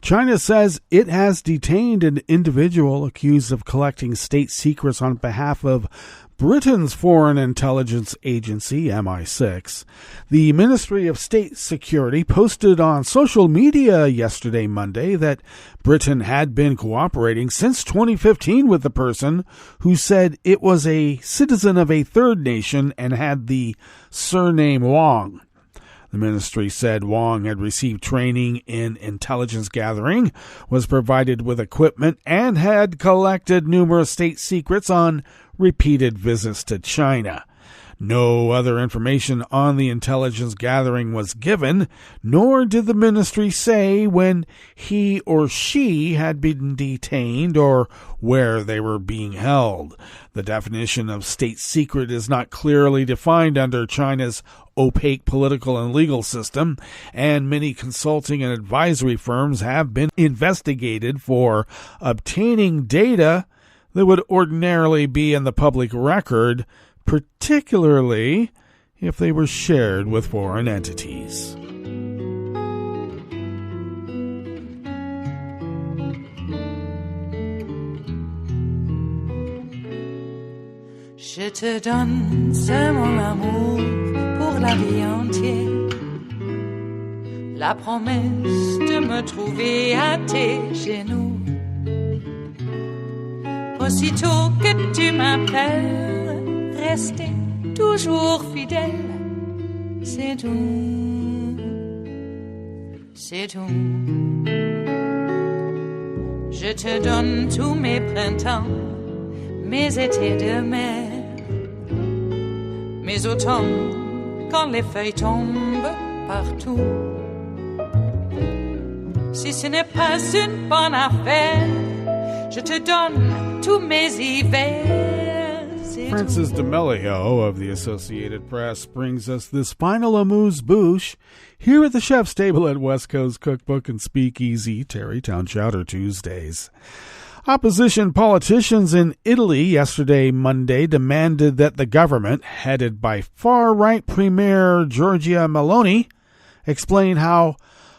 China says it has detained an individual accused of collecting state secrets on behalf of Britain's Foreign Intelligence Agency, MI6. The Ministry of State Security posted on social media yesterday, Monday, that Britain had been cooperating since 2015 with the person who said it was a citizen of a third nation and had the surname Wong. The ministry said Wong had received training in intelligence gathering, was provided with equipment, and had collected numerous state secrets on repeated visits to China. No other information on the intelligence gathering was given, nor did the ministry say when he or she had been detained or where they were being held. The definition of state secret is not clearly defined under China's opaque political and legal system, and many consulting and advisory firms have been investigated for obtaining data that would ordinarily be in the public record, particularly if they were shared with foreign entities. Je te donne ce mon amour pour la vie entière, la promesse de me trouver à tes genoux. Aussitôt que tu m'appelles, rester toujours fidèle, c'est tout, c'est tout. Je te donne tous mes printemps, mes étés de mer, mes automnes quand les feuilles tombent partout. Si ce n'est pas une bonne affaire, je te donne tous mes hivers. Francis D'Amelio of the Associated Press brings us this final amuse-bouche here at the chef's table at West Coast Cookbook and Speakeasy, Tarrytown Chowder Tuesdays. Opposition politicians in Italy yesterday, Monday, demanded that the government, headed by far-right Premier Giorgia Meloni, explain how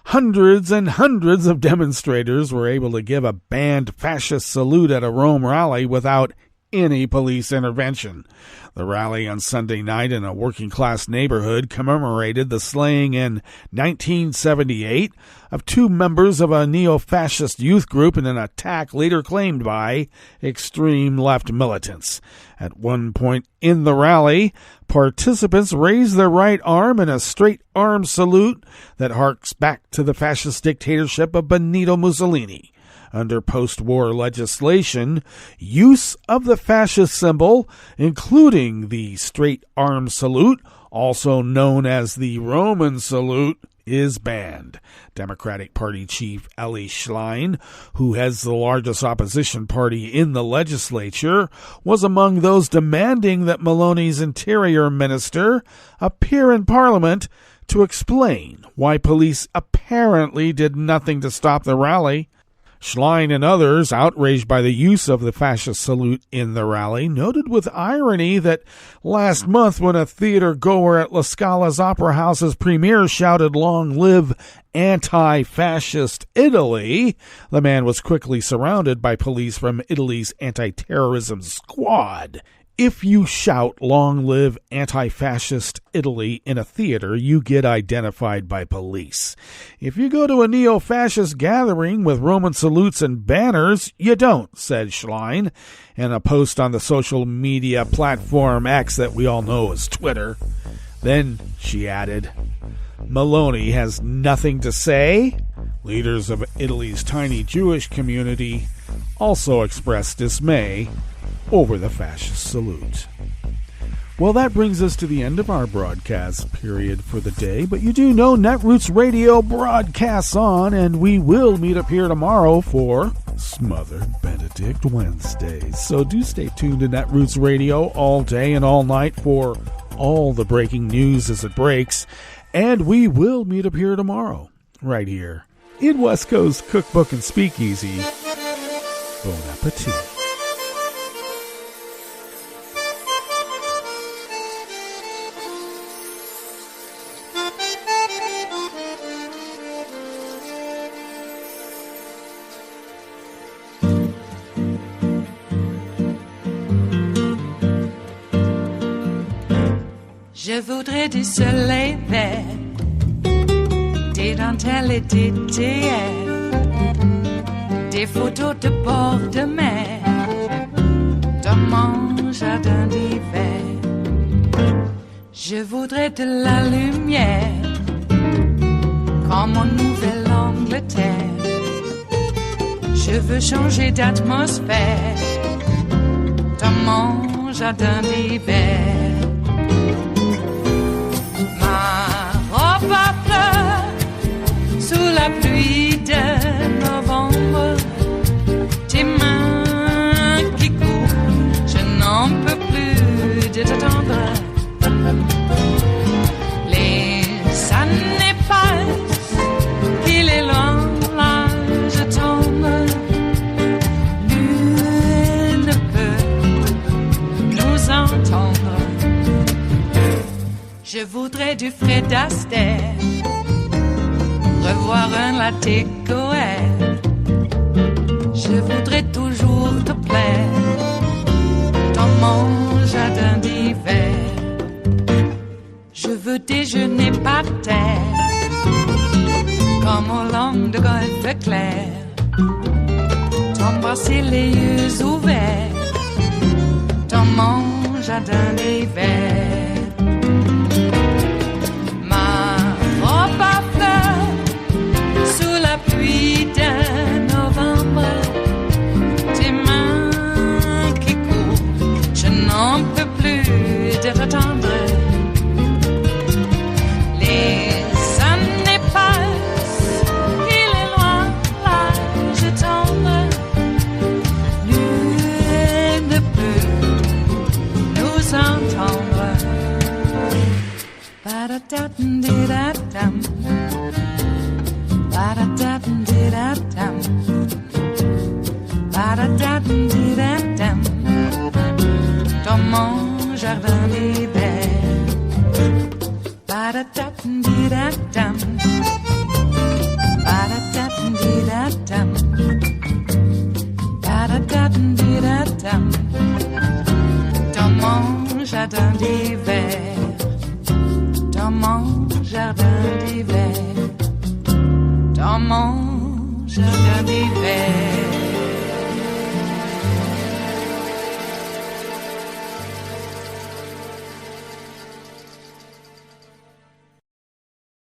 hundreds and hundreds of demonstrators were able to give a banned fascist salute at a Rome rally without any police intervention. The rally on Sunday night in a working-class neighborhood commemorated the slaying in 1978 of two members of a neo-fascist youth group in an attack later claimed by extreme left militants. At one point in the rally, participants raised their right arm in a straight-arm salute that harks back to the fascist dictatorship of Benito Mussolini. Under post-war legislation, use of the fascist symbol, including the straight-arm salute, also known as the Roman salute, is banned. Democratic Party Chief Elly Schlein, who heads the largest opposition party in the legislature, was among those demanding that Meloni's Interior Minister appear in Parliament to explain why police apparently did nothing to stop the rally. Schlein and others, outraged by the use of the fascist salute in the rally, noted with irony that last month when a theater goer at La Scala's Opera House's premiere shouted, "Long live anti-fascist Italy," the man was quickly surrounded by police from Italy's anti-terrorism squad. If you shout, "Long live anti-fascist Italy" in a theater, you get identified by police. If you go to a neo-fascist gathering with Roman salutes and banners, you don't, said Schlein in a post on the social media platform X that we all know as Twitter. Then she added, "Meloni has nothing to say." Leaders of Italy's tiny Jewish community also expressed dismay over the fascist salute. Well, that brings us to the end of our broadcast period for the day, but you do know Netroots Radio broadcasts on, and we will meet up here tomorrow for Smothered Benedict Wednesdays. So do stay tuned to Netroots Radio all day and all night for all the breaking news as it breaks, and we will meet up here tomorrow, right here in West Coast Cookbook and Speakeasy. Bon appetit. Je voudrais du soleil vert, des dentelles et des théières, des photos de bord de mer, dans mon jardin d'hiver. Je voudrais de la lumière, comme en Nouvelle-Angleterre. Je veux changer d'atmosphère, dans mon jardin d'hiver. Ma fleur sous la pluie de novembre, tes mains qui courent, je n'en peux plus de t'attendre. Les années passent, il est loin, là je tombe. Nul ne peut nous entendre. Je voudrais du Fred Astaire, revoir un latte Goël. Je voudrais toujours te plaire dans mon jardin d'hiver. Je veux déjeuner par terre, comme au long de golfe clair, t'embrasser les yeux ouverts dans mon jardin d'hiver. Pluie de novembre, tes mains qui courent, je n'en peux plus de t'attendre. Les années passent, il est loin, là je tombe. Nul ne peut nous entendre. Ba-da-da-dum-di-da-dum. Ba-da-da-dum-di-da-dum. Ba-da-da-dum-di-da-dum. Dans mon jardin d'hiver. Ba-da-da-dum-di-da-dum. Ba-da-da-dum-di-da-dum. Ba-da-da-dum-di-da-dum. Dans mon jardin d'hiver. Dans mon jardin d'hiver. Dans mon jardin d'hiver.